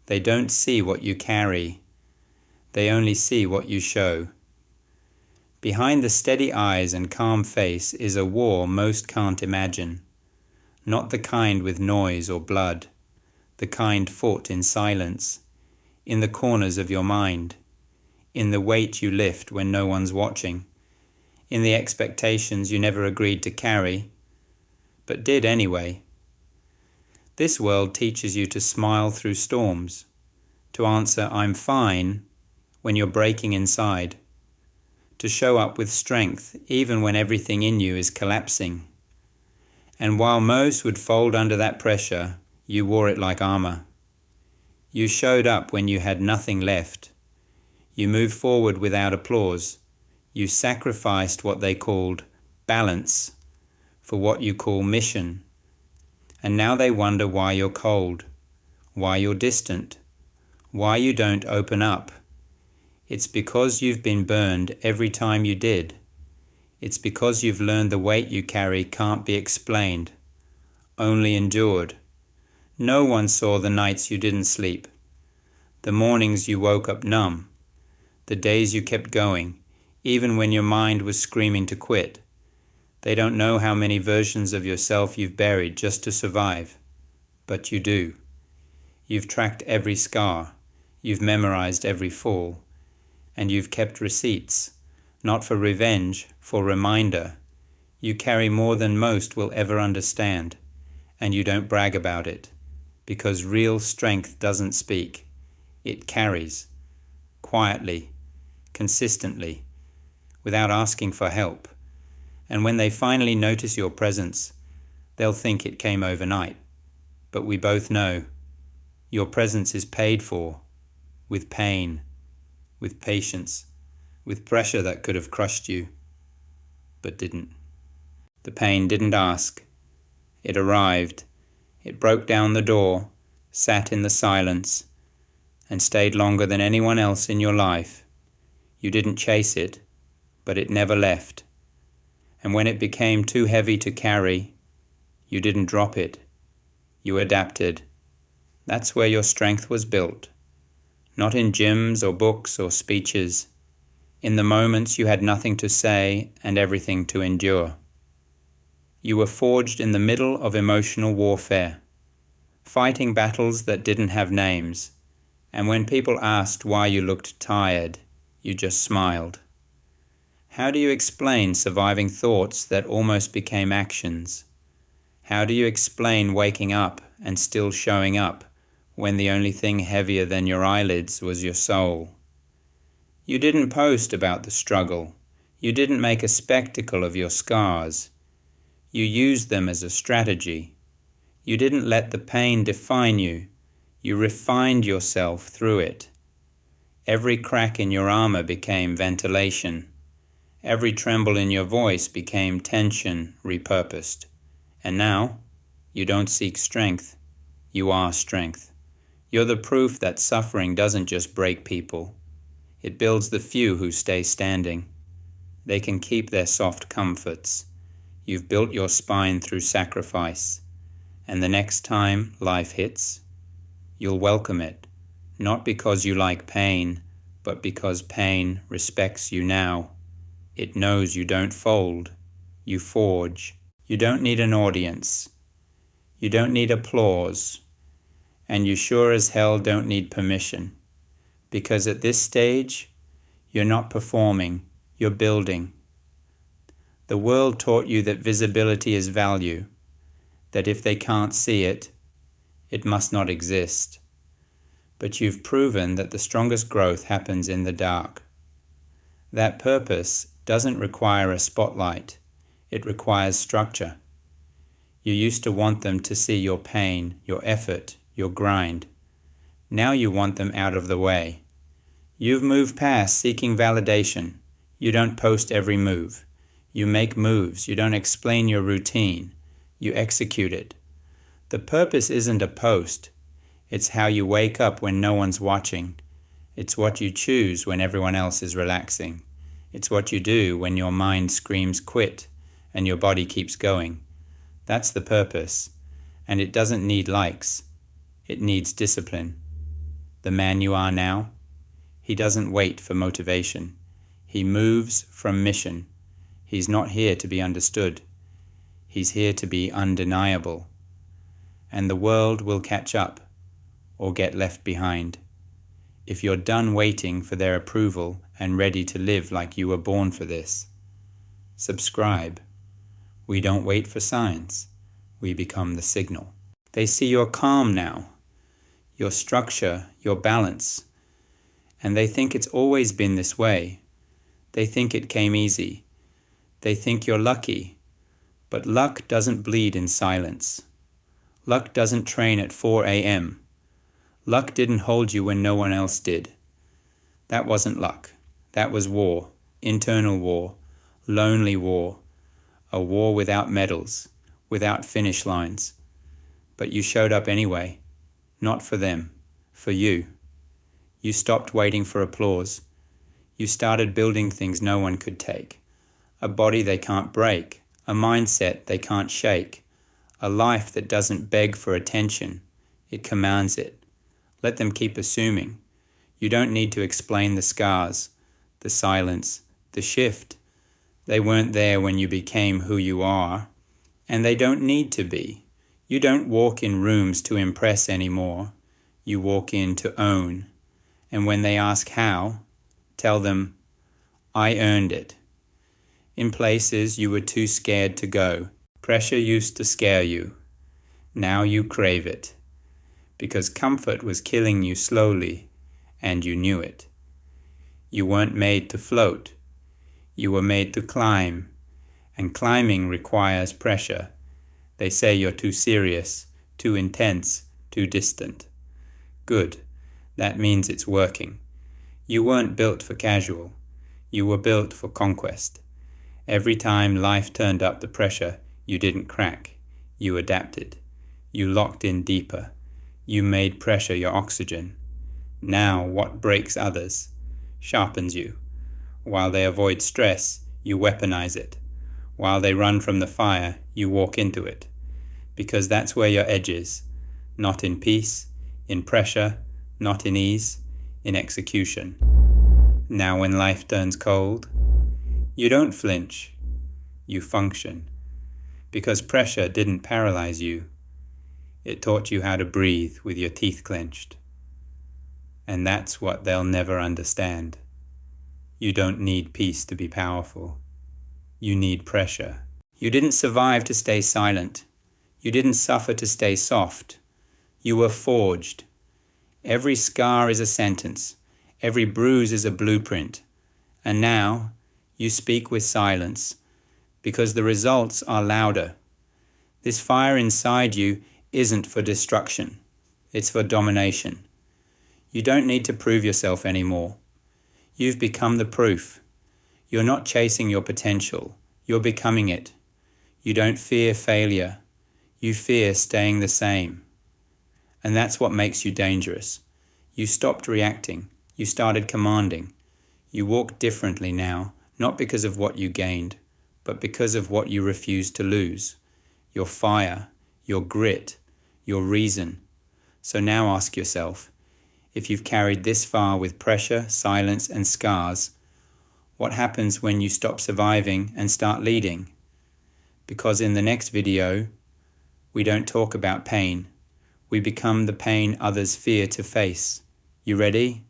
They don't see what you carry. They only see what you show. Behind the steady eyes and calm face is a war most can't imagine. Not the kind with noise or blood, the kind fought in silence, in the corners of your mind, in the weight you lift when no one's watching, in the expectations you never agreed to carry, but did anyway. This world teaches you to smile through storms, to answer "I'm fine" when you're breaking inside, to show up with strength even when everything in you is collapsing. And while most would fold under that pressure, you wore it like armor. You showed up when you had nothing left. You moved forward without applause. You sacrificed what they called balance for what you call mission. And now they wonder why you're cold, why you're distant, why you don't open up. It's because you've been burned every time you did. It's because you've learned the weight you carry can't be explained, only endured. No one saw the nights you didn't sleep, the mornings you woke up numb, the days you kept going, even when your mind was screaming to quit. They don't know how many versions of yourself you've buried just to survive, but you do. You've tracked every scar, you've memorized every fall, and you've kept receipts, not for revenge, for reminder. You carry more than most will ever understand, and you don't brag about it, because real strength doesn't speak. It carries, quietly, consistently, without asking for help. And when they finally notice your presence, they'll think it came overnight. But we both know your presence is paid for, with pain, with patience, with pressure that could have crushed you, but didn't. The pain didn't ask. It arrived. It broke down the door, sat in the silence, and stayed longer than anyone else in your life. You didn't chase it, but it never left. And when it became too heavy to carry, you didn't drop it. You adapted. That's where your strength was built. Not in gyms or books or speeches. In the moments you had nothing to say and everything to endure. You were forged in the middle of emotional warfare, fighting battles that didn't have names. And when people asked why you looked tired, you just smiled. How do you explain surviving thoughts that almost became actions? How do you explain waking up and still showing up when the only thing heavier than your eyelids was your soul? You didn't post about the struggle. You didn't make a spectacle of your scars. You used them as a strategy. You didn't let the pain define you. You refined yourself through it. Every crack in your armor became ventilation. Every tremble in your voice became tension repurposed. And now, you don't seek strength. You are strength. You're the proof that suffering doesn't just break people. It builds the few who stay standing. They can keep their soft comforts. You've built your spine through sacrifice. And the next time life hits, you'll welcome it. Not because you like pain, but because pain respects you now. It knows you don't fold. You forge. You don't need an audience. You don't need applause. And you sure as hell don't need permission. Because at this stage, you're not performing, you're building. The world taught you that visibility is value, that if they can't see it, it must not exist. But you've proven that the strongest growth happens in the dark. That purpose doesn't require a spotlight, it requires structure. You used to want them to see your pain, your effort, your grind. Now you want them out of the way. You've moved past seeking validation. You don't post every move. You make moves. You don't explain your routine. You execute it. The purpose isn't a post. It's how you wake up when no one's watching. It's what you choose when everyone else is relaxing. It's what you do when your mind screams quit and your body keeps going. That's the purpose. And it doesn't need likes. It needs discipline. the man you are now? He doesn't wait for motivation. He moves from mission. He's not here to be understood. He's here to be undeniable. And the world will catch up or get left behind. If you're done waiting for their approval and ready to live like you were born for this, subscribe. We don't wait for signs. We become the signal. They see your calm now, your structure, your balance, and they think it's always been this way. They think it came easy. They think you're lucky, but luck doesn't bleed in silence. Luck doesn't train at 4 a.m. Luck didn't hold you when no one else did. That wasn't luck. That was war, internal war, lonely war, a war without medals, without finish lines. But you showed up anyway, not for them, for you. You stopped waiting for applause. You started building things no one could take. A body they can't break, a mindset they can't shake, a life that doesn't beg for attention, it commands it. Let them keep assuming. You don't need to explain the scars, the silence, the shift. They weren't there when you became who you are, and they don't need to be. You don't walk in rooms to impress anymore. You walk in to own. And when they ask how, tell them, I earned it. In places you were too scared to go. Pressure used to scare you. Now you crave it. Because comfort was killing you slowly, and you knew it. You weren't made to float. You were made to climb, and climbing requires pressure. They say you're too serious, too intense, too distant. Good. That means it's working. You weren't built for casual. You were built for conquest. Every time life turned up the pressure, you didn't crack. You adapted. You locked in deeper. You made pressure your oxygen. Now what breaks others sharpens you. While they avoid stress, you weaponize it. While they run from the fire, you walk into it. Because that's where your edge is. Not in peace, in pressure, not in ease, in execution. Now when life turns cold, you don't flinch, you function. Because pressure didn't paralyze you. It taught you how to breathe with your teeth clenched. And that's what they'll never understand. You don't need peace to be powerful. You need pressure. You didn't survive to stay silent. You didn't suffer to stay soft. You were forged. Every scar is a sentence. Every bruise is a blueprint. And now you speak with silence because the results are louder. This fire inside you isn't for destruction. It's for domination. You don't need to prove yourself anymore. You've become the proof. You're not chasing your potential. You're becoming it. You don't fear failure. You fear staying the same. And that's what makes you dangerous. You stopped reacting. You started commanding. You walk differently now, not because of what you gained, but because of what you refused to lose. Your fire, your grit, your reason. So now ask yourself, if you've carried this far with pressure, silence, and scars, what happens when you stop surviving and start leading? Because in the next video, we don't talk about pain. We become the pain others fear to face. You ready?